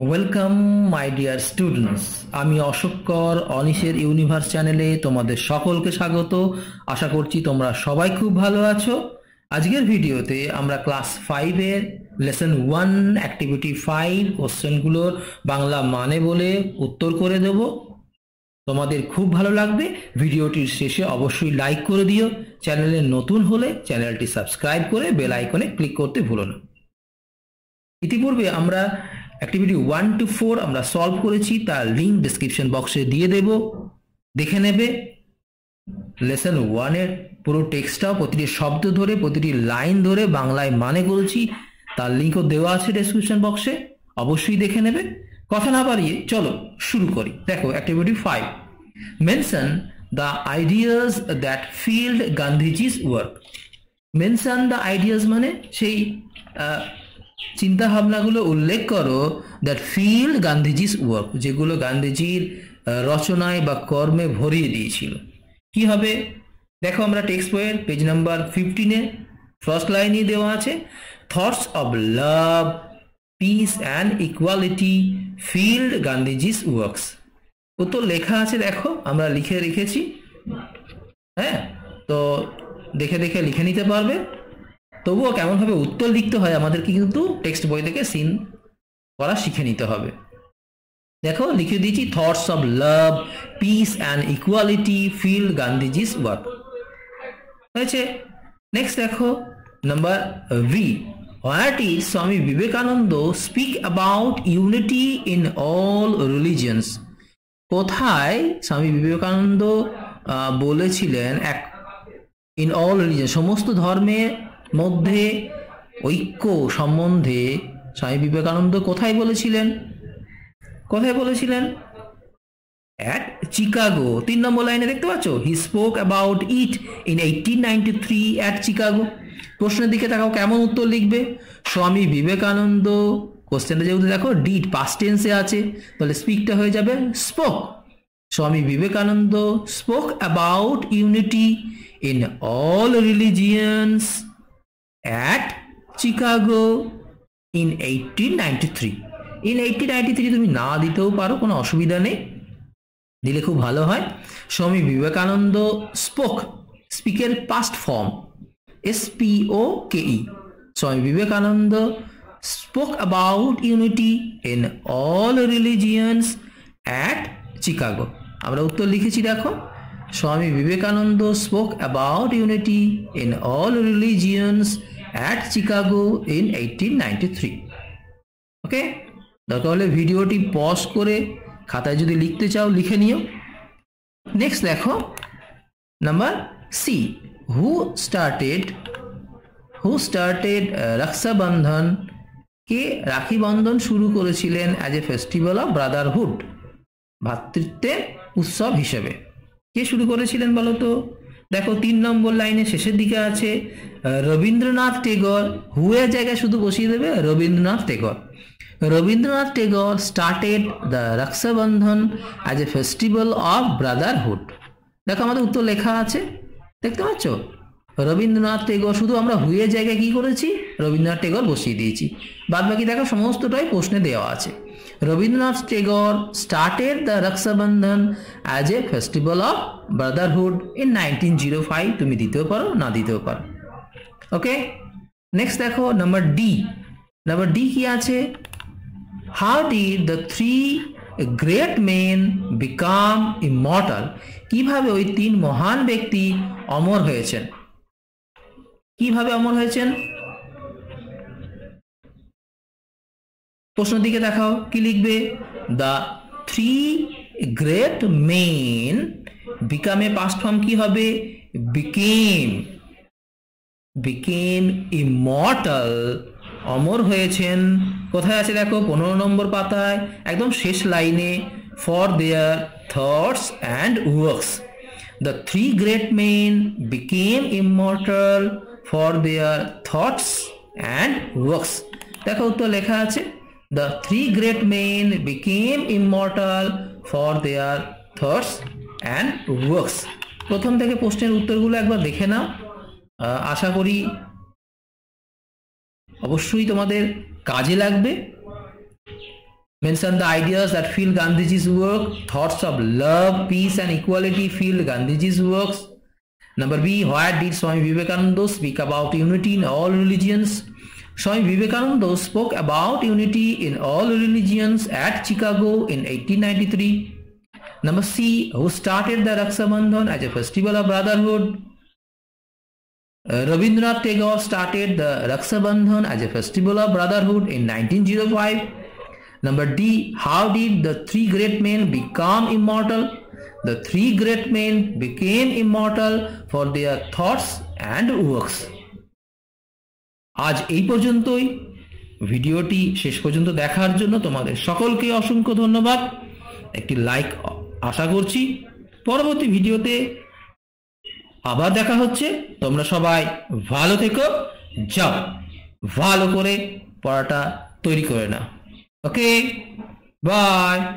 Welcome my dear students. আমি অশোক কর অনিশের universe চ্যানেলে তোমাদের সকলকে স্বাগত। আশা করছি তোমরা সবাই খুব ভালো আছো। আজকের ভিডিওতে আমরা ক্লাস 5-এর লেসন 1 অ্যাক্টিভিটি 5 কোশ্চেনগুলোর বাংলা মানে বলে উত্তর করে দেব। তোমাদের খুব ভালো লাগবে। ভিডিওটির শেষে অবশ্যই লাইক করে দিও। চ্যানেলে নতুন হলে চ্যানেলটি সাবস্ক্রাইব করে বেল আইকনে ক্লিক করতে ভুলো না। ইতিপূর্বে আমরা অ্যাক্টিভিটি 1 to 4 আমরা সলভ করেছি, তার লিঙ্ক ডেসক্রিপশন বক্সে দিয়ে দেব, দেখে নেবে। লেসন 1 এর পুরো টেক্সটটাও প্রতিটি শব্দ ধরে প্রতিটি লাইন ধরে বাংলায় মানে করেছি, তার লিঙ্কও দেওয়া আছে ডেসক্রিপশন বক্সে, অবশ্যই দেখে নেবে। কথা না বাড়িয়ে চলো শুরু করি। দেখো activity 5, mention the ideas that field Gandhiji's work. Mention the ideas মানে সেই চিন্তা ভাবনাগুলো উল্লেখ করো দ্যাট ফিল্ড গান্ধীজিস ওয়ার্ক, যেগুলো গান্ধীজির রচনায় বা কর্মে ভরিয়ে দিয়েছিল। কি হবে দেখো, আমরা টেক্সট বইয়ের পেজ নাম্বার 15-এ ফার্স্ট লাইনে দেওয়া আছে, thoughts of love, peace and equality filled Gandhiji's works. ও তো লেখা আছে, দেখো আমরা লিখে রেখেছি। হ্যাঁ, তো দেখে দেখে লিখে নিতে পারবে। তবুও কেমনভাবে উত্তর লিখতে হয় আমাদেরকে কিন্তু টেক্সট বই থেকে সিন করা শিখে নিতে হবে। দেখো লিখে দিয়েছি, thoughts of love, peace and equality filled Gandhiji's work হয়েছে। নেক্সট দেখো number V, what is Swami Vivekananda speak about unity in all religions. কোথায় স্বামী বিবেকানন্দ বলেছিলেন ইন অল রিলিজিয়ন, সমস্ত ধর্মের মধ্যে ঐক্য সম্বন্ধে স্বামী বিবেকানন্দ কোথায় বলেছিলেন? কোথায় বলেছিলেন? অ্যাট চিকাগো। 3 নম্বর লাইনে দেখতে পাচ্ছ, he spoke about it in 1893 at Chicago. প্রশ্নের দিকে তাকাও, কেমন উত্তর লিখবে? স্বামী বিবেকানন্দ, কোশ্চেনটা যেহেতু দেখো ডিড পাস্ট টেন্সে আছে, তাহলে স্পিকটা হয়ে যাবে স্পোক। স্বামী Vivekananda spoke about unity in all religions at Chicago in 1893. in 1893 তুমি না দিতেও পারো, কোনো অসুবিধা নেই, দিলে খুব ভালো হয়। স্বামী বিবেকানন্দ স্পোক, স্পিকের past form SPOKE, Swami Vivekananda spoke about unity in all religions at Chicago. আমরা উত্তর লিখেছি দেখো, Swami Vivekananda spoke about unity in all religions at Chicago in 1893। Okay, দরকার হলে ভিডিওটি পজ করে খাতায় যদি লিখতে চাও লিখে নিও। নেক্সট দেখো number C, who started Rakshabandhan, কে রাখি বন্ধন শুরু করেছিলেন as a festival of brotherhood, ভ্রাতৃত্বের উৎসব হিসেবে। কে শুরু করেছিলেন বলো তো? দেখো 3 নম্বর লাইনে শেষের দিকে আছে রবীন্দ্রনাথ টেগর, হুয়ের জায়গায় শুধু বসিয়ে দেবে Rabindranath Tagore. Rabindranath Tagore started the Rakshabandhan as a festival of Brotherhood. দেখো আমাদের উত্তর লেখা আছে, দেখতে পাচ্ছ, রবীন্দ্রনাথ টেগর, শুধু আমরা হুয়ের জায়গায় কি করেছি রবীন্দ্রনাথ টেগর বসিয়ে দিয়েছি, বাদ বাকি দেখো সমস্তটাই প্রশ্নে দেওয়া আছে। Rabindranath Tagore started the Rakshabandhan as a festival of brotherhood in 1905, তুমি দিতেও পারো না দিতেও পারো। ওকে, নেক্সট দেখো নাম্বার ডি। নাম্বার ডি কি আছে? How did the 3 great men become immortal. কিভাবে ওই 3 মহান ব্যক্তি অমর হয়েছেন? কিভাবে অমর হয়েছেন? প্রশ্নের দিকে দেখাও, কি লিখবে? দ্য 3 গ্রেট মেন বিকামে পাস্ট ফর্ম কি হবে? বিকেম ইমর্টাল, অমর হয়েছেন। কোথায় আছে দেখো 15 নম্বর পাতায় একদম শেষ লাইনে, for their thoughts and works. The 3 great men became immortal for their thoughts and works. দেখো উত্তর লেখা আছে, the 3 great men became immortal for their thoughts and works। প্রথম থেকে প্রশ্নের উত্তরগুলো একবার দেখে নাও, আশা করি অবশ্যই তোমাদের কাজে লাগবে। Mention the ideas that fuel Gandhiji's work. Thoughts of love, peace and equality fuel Gandhiji's works. Number B, why did Swami Vivekananda speak about unity in all religions? Swami Vivekananda spoke about unity in all religions at Chicago in 1893. Number C, who started the Raksha Bandhan as a festival of brotherhood? Rabindranath Tagore started the Raksha Bandhan as a festival of brotherhood in 1905. Number D, how did the three great men become immortal? The three great men became immortal for their thoughts and works. আজ এই পর্যন্তই। ভিডিওটি শেষ পর্যন্ত দেখার জন্য তোমাদের সকলকে অসংখ্য ধন্যবাদ। একটি লাইক আশা করছি। পরবর্তী ভিডিওতে আবার দেখা হচ্ছে। তোমরা সবাই ভালো থেকো, যাও ভালো করে পড়াটা তৈরি করে নাও। ওকে, বাই।